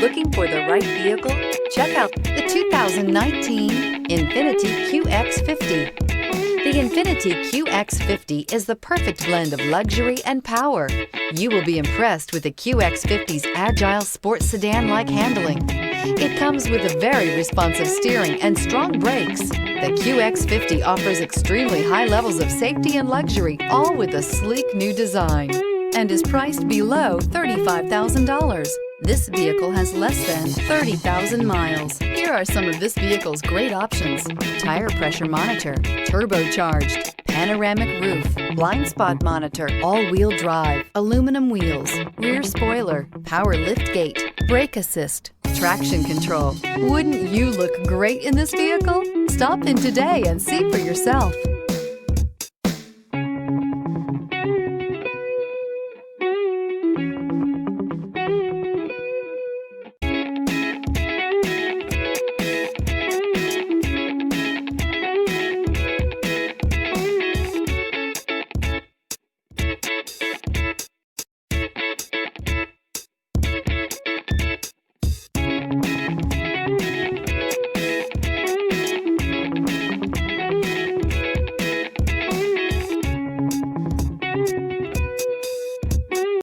Looking for the right vehicle? Check out the 2019 INFINITI QX50. The INFINITI QX50 is the perfect blend of luxury and power. You will be impressed with the QX50's agile sports sedan-like handling. It comes with a very responsive steering and strong brakes. The QX50 offers extremely high levels of safety and luxury, all with a sleek new design, and is priced below $35,000. This vehicle has less than 30,000 miles. Here are some of this vehicle's great options: tire pressure monitor, turbocharged, panoramic roof, blind spot monitor, all-wheel drive, aluminum wheels, rear spoiler, power liftgate, brake assist, traction control. Wouldn't you look great in this vehicle? Stop in today and see for yourself.